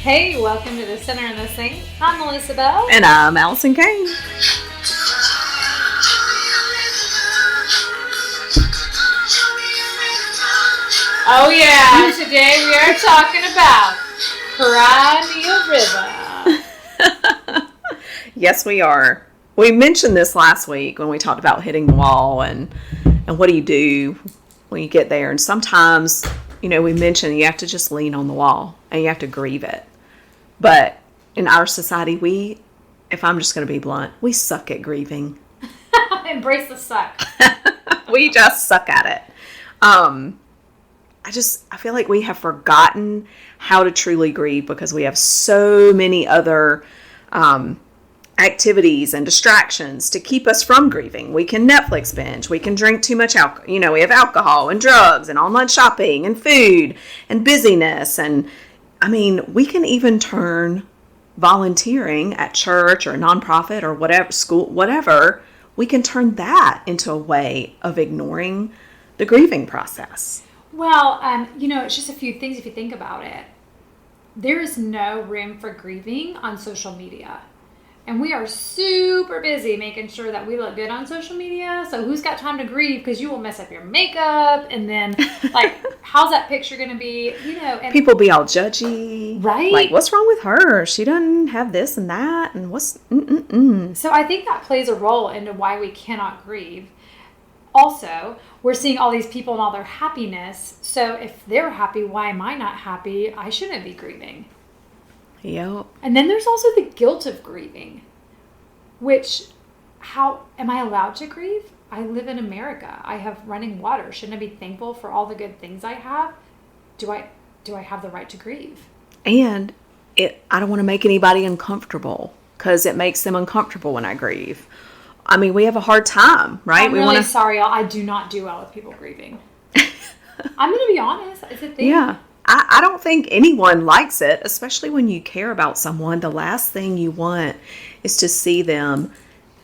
Hey, welcome to the Center and the Saint. I'm Melissa Bell. And I'm Allison Kane. Oh yeah, today we are talking about Cry Me a River. Yes, we are. We mentioned this last week when we talked about hitting the wall and what do you do when you get there. And sometimes, we mentioned you have to just lean on the wall and you have to grieve it. But in our society, if I'm just going to be blunt, we suck at grieving. Embrace the suck. We just suck at it. I feel like we have forgotten how to truly grieve because we have so many other activities and distractions to keep us from grieving. We can Netflix binge. We can drink too much alcohol. We have alcohol and drugs and online shopping and food and busyness. And we can even turn volunteering at church or a nonprofit or whatever, school, whatever. We can turn that into a way of ignoring the grieving process. Well, it's just a few things if you think about it. There is no room for grieving on social media. And we are super busy making sure that we look good on social media. So who's got time to grieve? Because you will mess up your makeup. And then, how's that picture going to be? And people be all judgy. Right? Like, what's wrong with her? She doesn't have this and that. And what's... So I think that plays a role into why we cannot grieve. Also, we're seeing all these people and all their happiness. So if they're happy, why am I not happy? I shouldn't be grieving. Yep. And then there's also the guilt of grieving, which, how am I allowed to grieve? I live in America. I have running water. Shouldn't I be thankful for all the good things I have? Do I have the right to grieve? And I don't want to make anybody uncomfortable because it makes them uncomfortable when I grieve. We have a hard time, right? I'm really sorry, y'all. I do not do well with people grieving. I'm going to be honest. It's a thing. Yeah. I don't think anyone likes it, especially when you care about someone. The last thing you want is to see them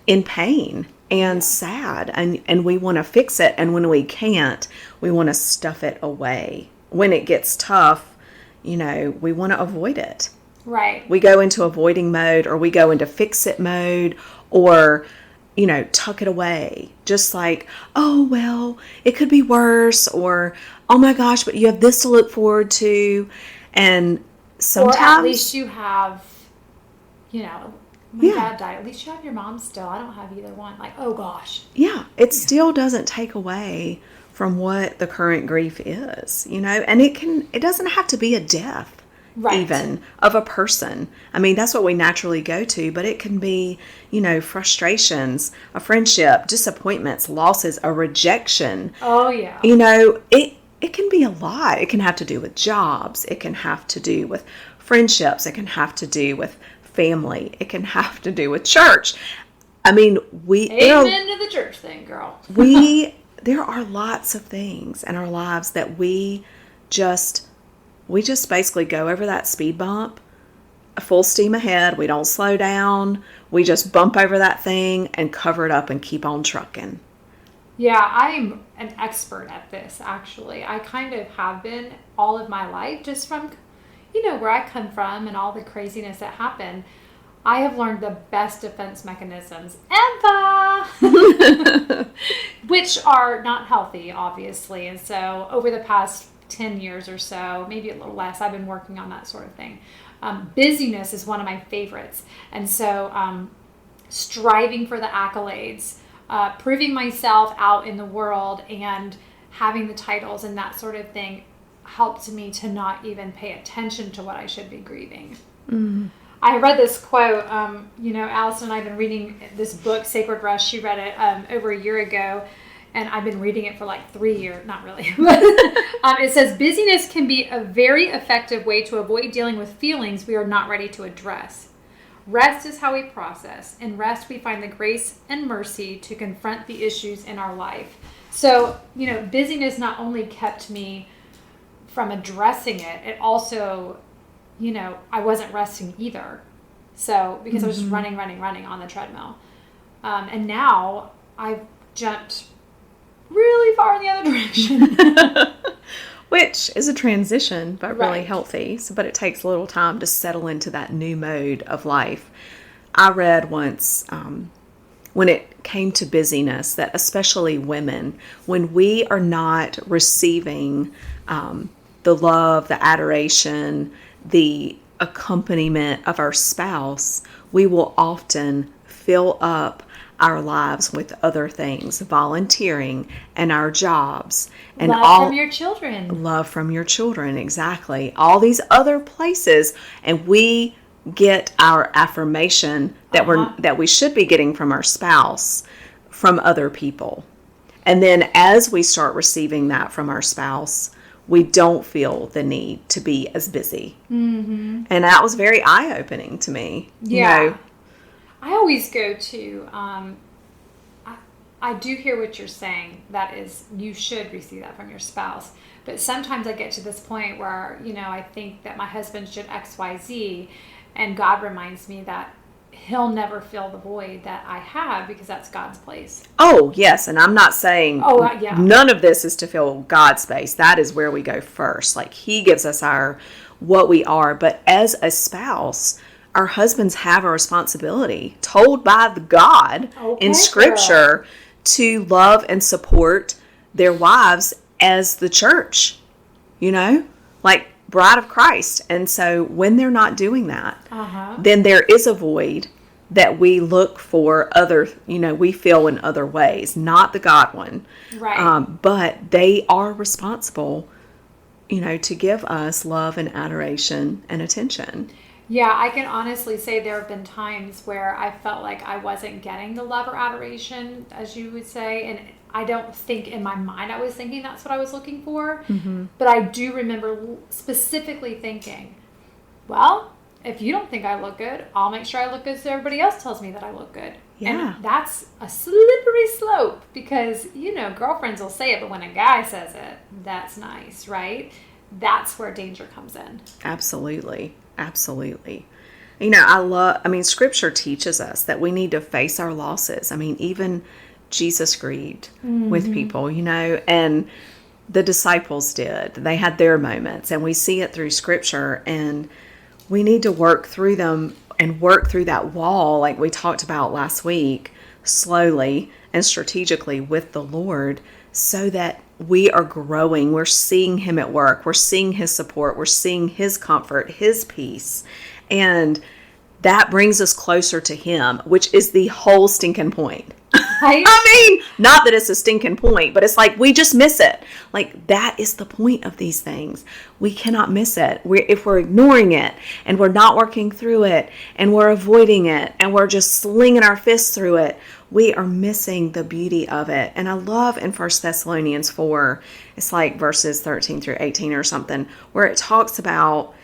in pain and sad, and we want to fix it. And when we can't, we want to stuff it away. When it gets tough, we want to avoid it. Right. We go into avoiding mode, or we go into fix it mode, or tuck it away. Just like, oh, well, it could be worse, or, oh my gosh, but you have this to look forward to. And sometimes... Or at least you have, my dad died. At least you have your mom still. I don't have either one. Like, oh gosh. Yeah, it still doesn't take away from what the current grief is, and it doesn't have to be a death. Right. Even of a person. That's what we naturally go to, but it can be, frustrations, a friendship, disappointments, losses, a rejection. Oh, yeah. It can be a lot. It can have to do with jobs. It can have to do with friendships. It can have to do with family. It can have to do with church. Amen to the church thing, girl. There are lots of things in our lives that we just basically go over that speed bump, full steam ahead. We don't slow down. We just bump over that thing and cover it up and keep on trucking. Yeah, I'm an expert at this, actually. I kind of have been all of my life, just from, where I come from and all the craziness that happened. I have learned the best defense mechanisms ever, which are not healthy, obviously. And so over the past 10 years or so, maybe a little less, I've been working on that sort of thing. Busyness is one of my favorites. And so striving for the accolades, proving myself out in the world and having the titles and that sort of thing helped me to not even pay attention to what I should be grieving. Mm. I read this quote, Allison and I have been reading this book, Sacred Rest. She read it over a year ago. And I've been reading it for 3 years. Not really. It says, busyness can be a very effective way to avoid dealing with feelings we are not ready to address. Rest is how we process. In rest, we find the grace and mercy to confront the issues in our life. So, busyness not only kept me from addressing it, it also, I wasn't resting either. So, because I was just running on the treadmill. And now I've jumped really far in the other direction. which is a transition, but really Right. healthy. So, but it takes a little time to settle into that new mode of life. I read once when it came to busyness that especially women, when we are not receiving the love, the adoration, the accompaniment of our spouse, we will often fill up our lives with other things, volunteering and our jobs and Love from your children. love from your children, exactly. All these other places, and we get our affirmation that that we should be getting from our spouse from other people. And then as we start receiving that from our spouse, we don't feel the need to be as busy. Mm-hmm. And that was very eye-opening to me. Yeah. You know, I always go to, I do hear what you're saying. That is, you should receive that from your spouse. But sometimes I get to this point where, I think that my husband should X, Y, Z. And God reminds me that he'll never fill the void that I have because that's God's place. Oh, yes. And I'm not saying Yeah. none of this is to fill God's space. That is where we go first. Like he gives us what we are. But as a spouse, our husbands have a responsibility told by the God in Scripture to love and support their wives as the church, like bride of Christ. And so when they're not doing that, then there is a void that we look for we fill in other ways, not the God one. Right. But they are responsible, to give us love and adoration and attention. Yeah, I can honestly say there have been times where I felt like I wasn't getting the love or adoration, as you would say, and I don't think in my mind I was thinking that's what I was looking for. Mm-hmm. But I do remember specifically thinking, well, if you don't think I look good, I'll make sure I look good so everybody else tells me that I look good. Yeah. And that's a slippery slope because, girlfriends will say it, but when a guy says it, that's nice, right? That's where danger comes in. Absolutely. Absolutely. Scripture teaches us that we need to face our losses. Even Jesus grieved with people, and the disciples did. They had their moments, and we see it through Scripture, and we need to work through them and work through that wall, like we talked about last week, slowly and strategically with the Lord, so that we are growing. We're seeing him at work. We're seeing his support. We're seeing his comfort, his peace. And that brings us closer to him, which is the whole stinking point. Right? Not that it's a stinking point, but it's like we just miss it. Like that is the point of these things. We cannot miss it. If we're ignoring it and we're not working through it and we're avoiding it and we're just slinging our fists through it, we are missing the beauty of it. And I love in 1 Thessalonians 4, it's like verses 13 through 18 or something, where it talks about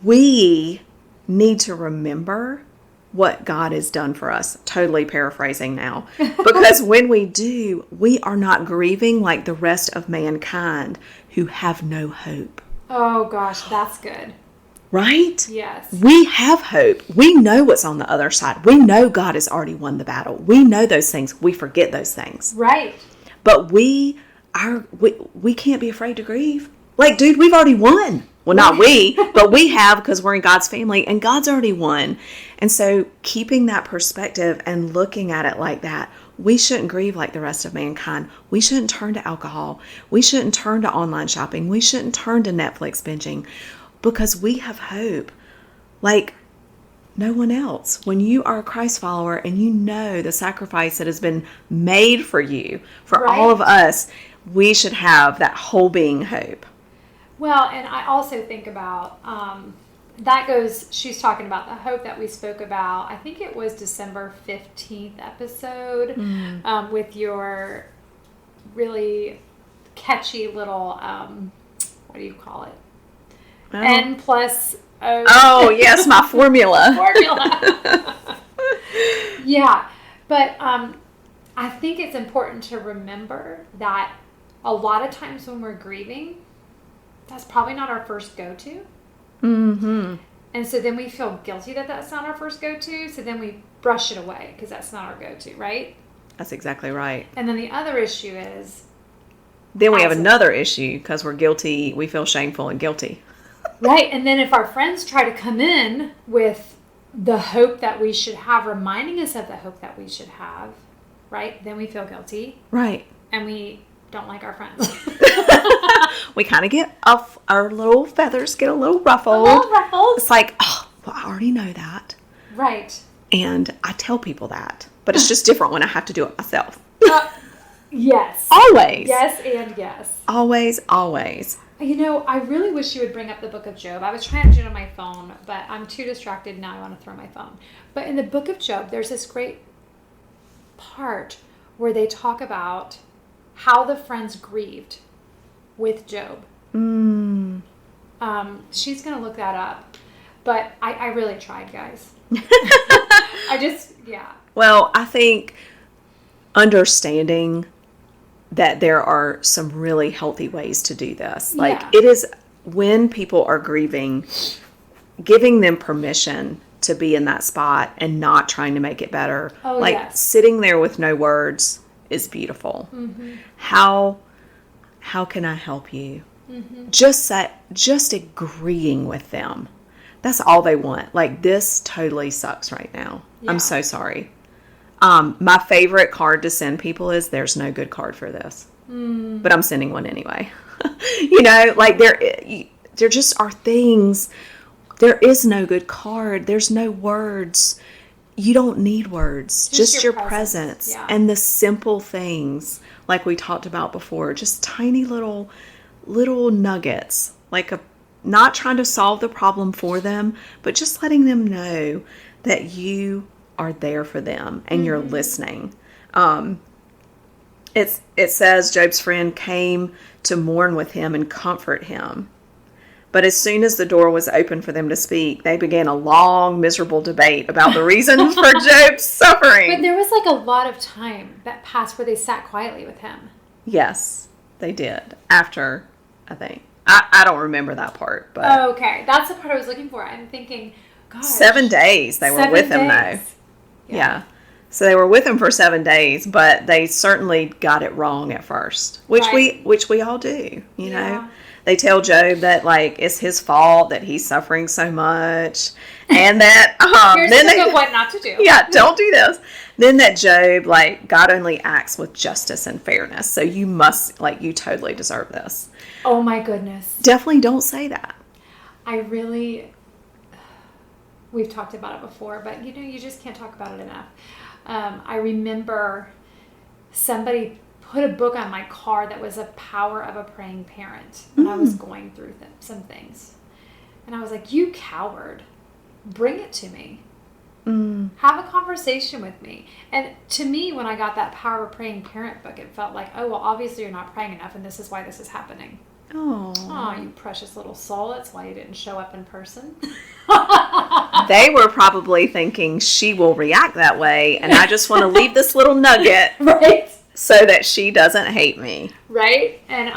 we need to remember what God has done for us. Totally paraphrasing now. Because when we do, we are not grieving like the rest of mankind who have no hope. Oh gosh, that's good. Right? Yes. We have hope. We know what's on the other side. We know God has already won the battle. We know those things. We forget those things. Right. But we can't be afraid to grieve. Like, dude, we've already won. Well, not we, but we have because we're in God's family and God's already won. And so keeping that perspective and looking at it like that, we shouldn't grieve like the rest of mankind. We shouldn't turn to alcohol. We shouldn't turn to online shopping. We shouldn't turn to Netflix binging because we have hope like no one else. When you are a Christ follower and you know the sacrifice that has been made for you, for all of us, we should have that whole being hope. Well, and I also think about, she's talking about the hope that we spoke about, I think it was December 15th episode, with your really catchy little, what do you call it? Oh. N plus O. Oh, yes, my formula. Yeah, but I think it's important to remember that a lot of times when we're grieving, that's probably not our first go-to. Mm-hmm. And so then we feel guilty that that's not our first go-to. So then we brush it away because that's not our go-to, right? That's exactly right. And then the other issue is Then we have Absolutely. another issue because we're guilty. We feel shameful and guilty. Right. And then if our friends try to come in with the hope that we should have, reminding us of the hope that we should have, right? Then we feel guilty. Right. And we don't like our friends. We kind of get off, our little feathers get a little ruffled. A little ruffled. It's like, oh, well, I already know that. Right. And I tell people that. But it's just different when I have to do it myself. Yes. Always. Yes and yes. Always, always. You know, I really wish you would bring up the book of Job. I was trying to do it on my phone, but I'm too distracted now. I want to throw my phone. But in the book of Job, there's this great part where they talk about how the friends grieved with Job. She's going to look that up. But I really tried, guys. Yeah. Well, I think understanding that there are some really healthy ways to do this. Like, Yeah. it is when people are grieving, giving them permission to be in that spot and not trying to make it better. Oh, like, yes. sitting there with no words is beautiful. Mm-hmm. How can I help you? Mm-hmm. Just agreeing with them. That's all they want. Like, this totally sucks right now. Yeah. I'm so sorry. My favorite card to send people is, there's no good card for this. But I'm sending one anyway. You know, like, there just are things. There is no good card. There's no words. You don't need words. Just your presence. Yeah. And the simple things, like we talked about before, just tiny little nuggets, like not trying to solve the problem for them, but just letting them know that you are there for them and you're listening. It says Job's friend came to mourn with him and comfort him. But as soon as the door was open for them to speak, they began a long, miserable debate about the reasons for Job's suffering. But there was like a lot of time that passed where they sat quietly with him. Yes, they did. After, I think. I don't remember that part. But Okay, that's the part I was looking for. I'm thinking, gosh. 7 days they were with him, though. Yeah. So they were with him for 7 days, but they certainly got it wrong at first, which we all do, you know. They tell Job that, like, it's his fault that he's suffering so much, and that Here's then a book of what not to do. Yeah, don't do this. Then that Job, like, God only acts with justice and fairness, so you must, like, you totally deserve this. Oh my goodness. Definitely don't say that. We've talked about it before, but you know, you just can't talk about it enough. I remember somebody put a book on my car that was a power of a praying parent when I was going through some things. And I was like, you coward, bring it to me. Have a conversation with me. And to me, when I got that Power of a Praying Parent book, it felt like, oh, well, obviously you're not praying enough, and this is why this is happening. Oh, you precious little soul. That's why you didn't show up in person. They were probably thinking, she will react that way, and I just want to leave this little nugget Right. so that she doesn't hate me. Right. And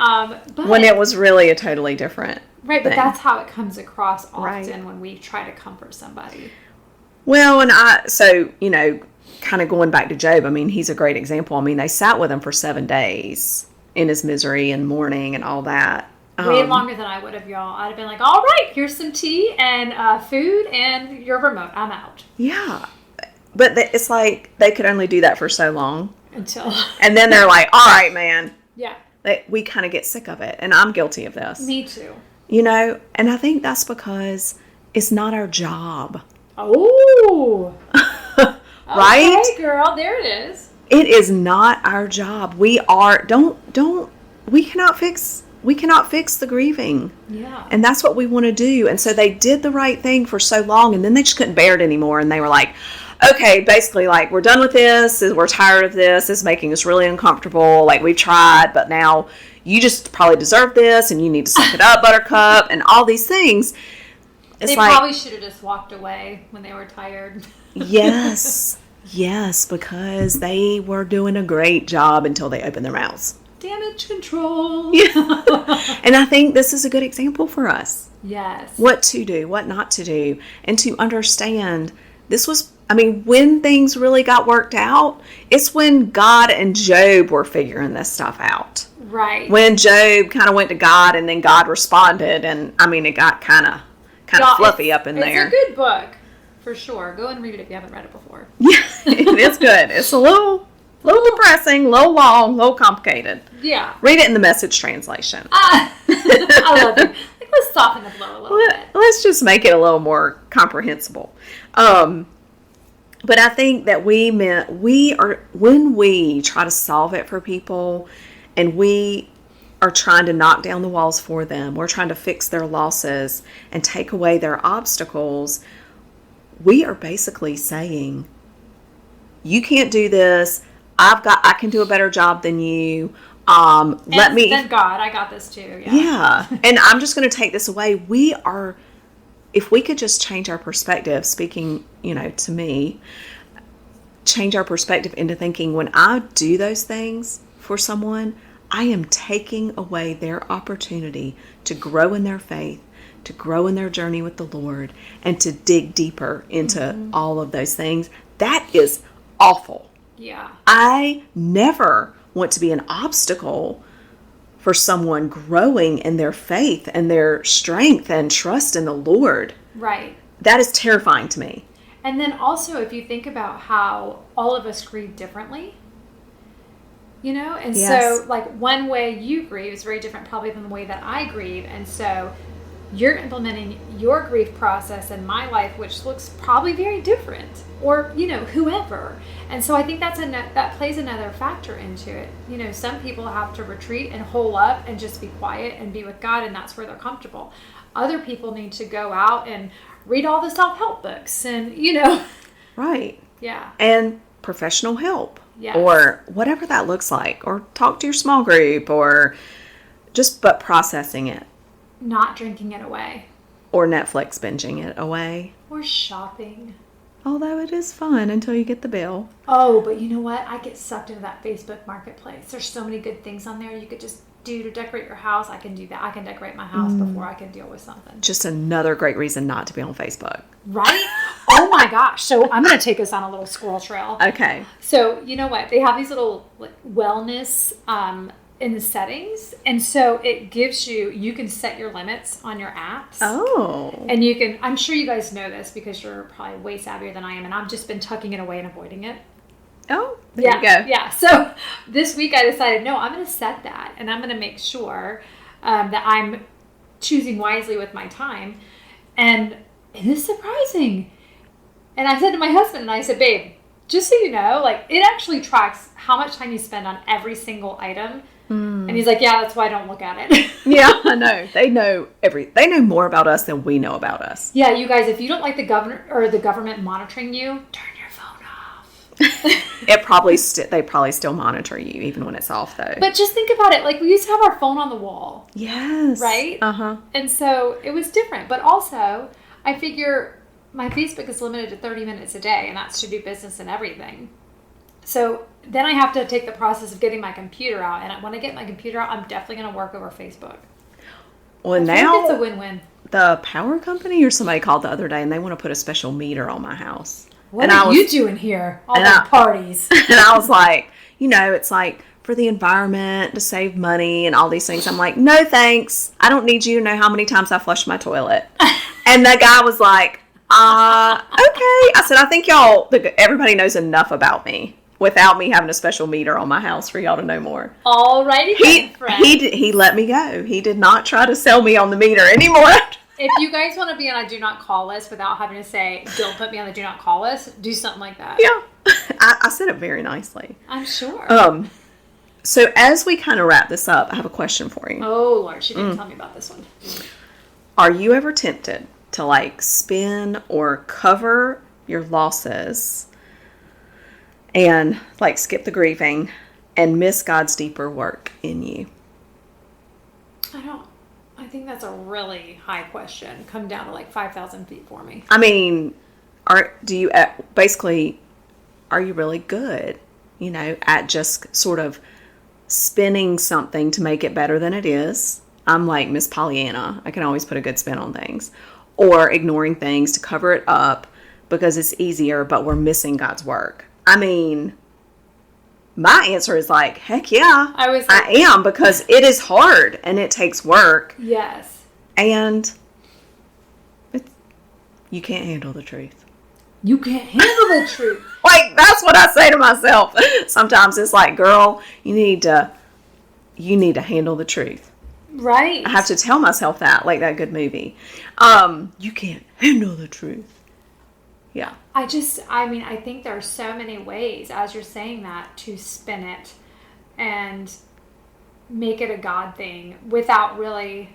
but when it was really a totally different right, but thing. that's how it comes across often Right. when we try to comfort somebody. Well, and you know, kind of going back to Job, I mean, he's a great example. I mean, they sat with him for 7 days in his misery and mourning and all that. Way longer than I would have, y'all. I'd have been like, all right, here's some tea and food and your remote. I'm out. Yeah. But it's like they could only do that for so long. Until. And then they're like, all right, man. Yeah. We kind of get sick of it. And I'm guilty of this. Me too. You know, and I think that's because it's not our job. Oh. Right? Okay, girl. There it is. It is not our job. We cannot fix the grieving. Yeah. And that's what we want to do. And so they did the right thing for so long, and then they just couldn't bear it anymore. And they were like, okay, basically, like, we're done with this. We're tired of this. It's making us really uncomfortable. Like, we've tried, but now you just probably deserve this, and you need to suck it up, Buttercup, and all these things. They probably should have just walked away when they were tired. Yes, because they were doing a great job until they opened their mouths. Damage control. Yeah. And I think this is a good example for us. Yes. What to do, what not to do, and to understand when things really got worked out, it's when God and Job were figuring this stuff out. Right. When Job kind of went to God and then God responded, and it got kind of fluffy up in there. It's a good book, for sure. Go and read it if you haven't read it before. Yeah, it's good. It's a little depressing, a little long, a little complicated. Yeah. Read it in the Message translation. I love it. Let's soften the blow a little bit. Let's just make it a little more comprehensible. But I think that when we try to solve it for people and we are trying to knock down the walls for them, we're trying to fix their losses and take away their obstacles, we are basically saying, you can't do this. I can do a better job than you. Thank God, I got this too. Yeah. And I'm just going to take this away. If we could just change our perspective, speaking, to me, change our perspective into thinking, when I do those things for someone, I am taking away their opportunity to grow in their faith, to grow in their journey with the Lord, and to dig deeper into all of those things. That is awful. Yeah. I never want to be an obstacle for someone growing in their faith and their strength and trust in the Lord. Right. That is terrifying to me. And then also, if you think about how all of us grieve differently, and Yes. so like one way you grieve is very different probably than the way that I grieve. And so you're implementing your grief process in my life, which looks probably very different, or, whoever. And so I think that plays another factor into it. Some people have to retreat and hole up and just be quiet and be with God, and that's where they're comfortable. Other people need to go out and read all the self-help books and, Right. Yeah. And professional help. Yes. Or whatever that looks like. Or talk to your small group, or but processing it. Not drinking it away. Or Netflix binging it away. Or shopping. Although it is fun until you get the bill. Oh, but you know what? I get sucked into that Facebook marketplace. There's so many good things on there you could just do to decorate your house. I can do that. I can decorate my house before I can deal with something. Just another great reason not to be on Facebook. Right? Oh my gosh. So I'm going to take us on a little squirrel trail. Okay. So you know what? They have these little wellness in the settings. And so it gives you can set your limits on your apps. Oh. And I'm sure you guys know this because you're probably way savvier than I am. And I've just been tucking it away and avoiding it. Oh, there you go. Yeah. So this week I decided, no, I'm going to set that. And I'm going to make sure that I'm choosing wisely with my time. And it is surprising. And I said to my husband, and I said, babe, just so you know, it actually tracks how much time you spend on every single item. And he's like, yeah, that's why I don't look at it. Yeah, I know. They know more about us than we know about us. Yeah, you guys, if you don't like the government monitoring you, turn your phone off. They probably still monitor you even when it's off, though. But just think about it. We used to have our phone on the wall. Yes. Right? Uh-huh. And so it was different. But also, I figure my Facebook is limited to 30 minutes a day, and that's to do business and everything. So then I have to take the process of getting my computer out. And when I get my computer out, I'm definitely going to work over Facebook. Well, I now think it's a win-win. The power company or somebody called the other day, and they want to put a special meter on my house. What are you doing here? All the parties. And I was like, it's like for the environment, to save money and all these things. I'm like, no, thanks. I don't need you to know how many times I flush my toilet. And the guy was like, okay. I said, I think everybody knows enough about me without me having a special meter on my house for y'all to know more. Alrighty, friend. He let me go. He did not try to sell me on the meter anymore. If you guys want to be on a do not call list without having to say, don't put me on the do not call list, do something like that. Yeah. I said it very nicely. I'm sure. So as we kind of wrap this up, I have a question for you. Oh, Lord. She didn't tell me about this one. Are you ever tempted to spin or cover your losses and skip the grieving and miss God's deeper work in you? I think that's a really high question. Come down to 5,000 feet for me. I mean, are you really good, at just sort of spinning something to make it better than it is? I'm like Miss Pollyanna. I can always put a good spin on things. Or ignoring things to cover it up, because it's easier, but we're missing God's work. I mean, my answer is like, heck yeah. I am, because it is hard and it takes work. Yes. And you can't handle the truth. You can't handle the truth. Like, that's what I say to myself. Sometimes it's like, girl, you need to handle the truth. Right. I have to tell myself that, like that good movie. You can't handle the truth. Yeah. I think there are so many ways, as you're saying that, to spin it and make it a God thing without really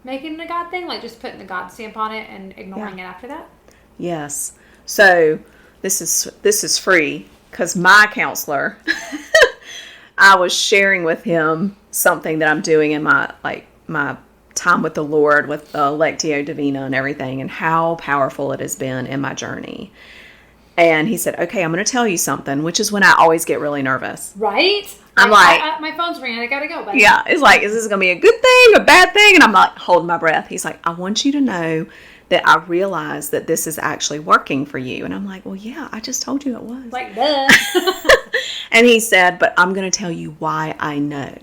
making it a God thing, like just putting the God stamp on it and ignoring it after that. Yes. So this is free, because my counselor, I was sharing with him something that I'm doing in my time with the Lord, with the Lectio Divina and everything, and how powerful it has been in my journey. And he said, okay, I'm going to tell you something, which is when I always get really nervous. Right? I'm like, my phone's ringing. I got to go. Buddy. Yeah. It's like, is this going to be a good thing, a bad thing? And I'm like holding my breath. He's like, I want you to know that I realize that this is actually working for you. And I'm like, well, yeah, I just told you it was. Like, duh. And he said, but I'm going to tell you why I know.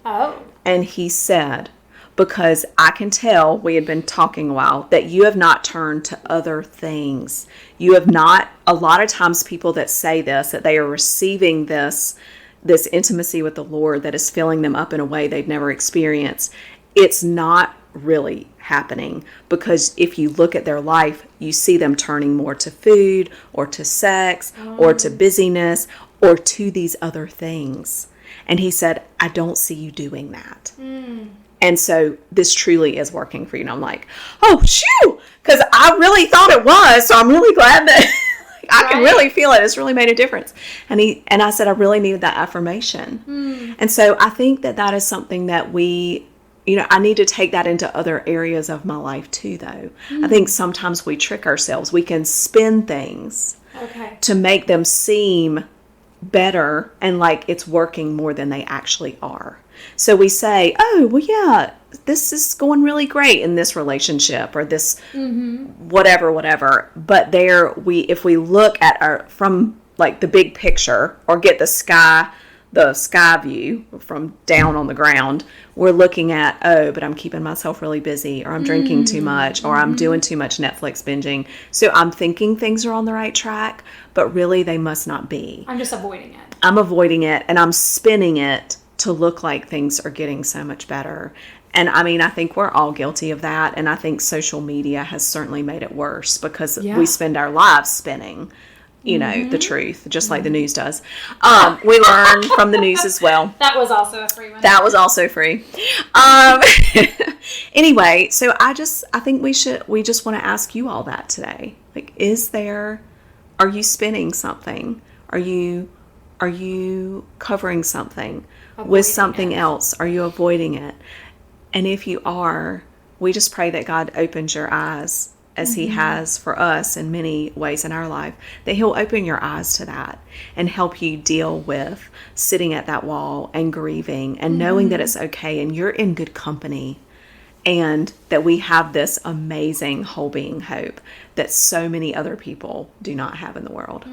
Oh. And he said, because I can tell, we had been talking a while, that you have not turned to other things. You have not, a lot of times people that say this, that they are receiving this intimacy with the Lord that is filling them up in a way they've never experienced. It's not really happening, because if you look at their life, you see them turning more to food or to sex or to busyness or to these other things. And he said, I don't see you doing that. And so this truly is working for you. And I'm like, oh, shoo, because I really thought it was. So I'm really glad that I can really feel it. It's really made a difference. And I said, I really needed that affirmation. And so I think that is something that I need to take that into other areas of my life too, though. I think sometimes we trick ourselves. We can spin things to make them seem better and like it's working more than they actually are. So we say, oh, well, yeah, this is going really great in this relationship or this whatever. But if we look at from like the big picture or get the sky view from down on the ground, we're looking at, oh, but I'm keeping myself really busy, or I'm drinking too much, or I'm doing too much Netflix binging. So I'm thinking things are on the right track, but really they must not be. I'm just avoiding it. I'm avoiding it, and I'm spinning it to look like things are getting so much better. And I mean, I think we're all guilty of that. And I think social media has certainly made it worse, because we spend our lives spinning, the truth, just like the news does. We learn from the news as well. That was also a free one. That was also free. Anyway, so I think we just want to ask you all that today. Like, are you spinning something? Are you covering something with something else? Are you avoiding it? And if you are, we just pray that God opens your eyes, as he has for us in many ways in our life, that he'll open your eyes to that and help you deal with sitting at that wall and grieving and knowing that it's okay and you're in good company, and that we have this amazing whole being hope that so many other people do not have in the world.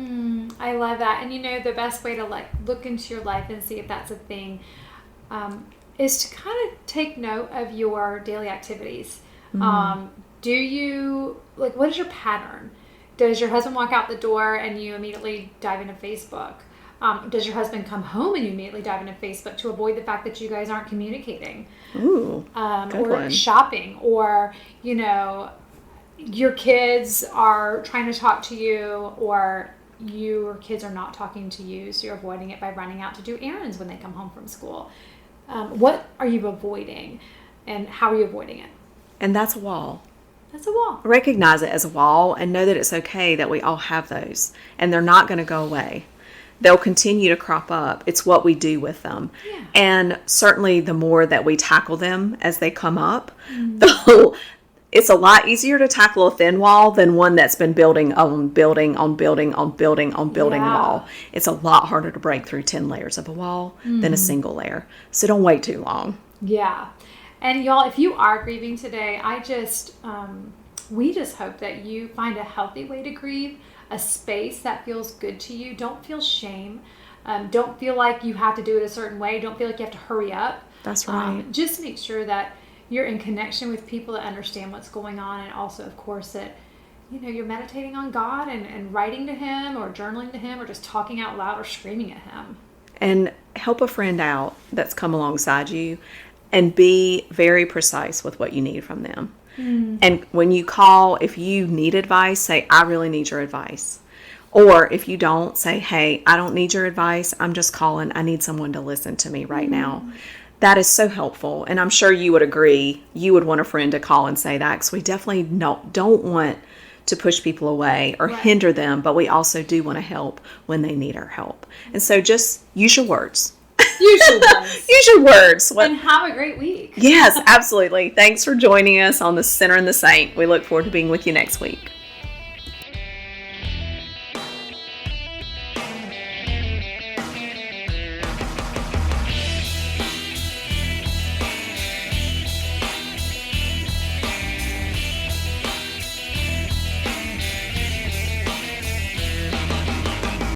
I love that. And the best way to look into your life and see if that's a thing is to kind of take note of your daily activities. Do you, what is your pattern? Does your husband walk out the door and you immediately dive into Facebook? Does your husband come home and you immediately dive into Facebook to avoid the fact that you guys aren't communicating? Ooh, or one. Shopping, or, your kids are trying to talk to you, or your kids are not talking to you, so you're avoiding it by running out to do errands when they come home from school. What are you avoiding, and how are you avoiding it? And that's a wall. That's a wall. Recognize it as a wall and know that it's okay that we all have those, and they're not going to go away. They'll continue to crop up. It's what we do with them. Yeah. And certainly the more that we tackle them as they come up, it's a lot easier to tackle a thin wall than one that's been building on building on building on building on building wall. It's a lot harder to break through 10 layers of a wall than a single layer. So don't wait too long. Yeah. And y'all, if you are grieving today, I just we just hope that you find a healthy way to grieve, a space that feels good to you. Don't feel shame. Don't feel like you have to do it a certain way. Don't feel like you have to hurry up. That's right. Just make sure that you're in connection with people that understand what's going on, and also, of course, that you're meditating on God and writing to Him or journaling to Him or just talking out loud or screaming at Him. And help a friend out that's come alongside you, and be very precise with what you need from them. And when you call, if you need advice, say, I really need your advice. Or if you don't, say, hey, I don't need your advice. I'm just calling. I need someone to listen to me right now. That is so helpful. And I'm sure you would agree. You would want a friend to call and say that, because we definitely don't want to push people away or hinder them, but we also do want to help when they need our help. And so just use your words. Use your words. Use your words. And have a great week. Yes, absolutely. Thanks for joining us on The Sinner and the Saint. We look forward to being with you next week.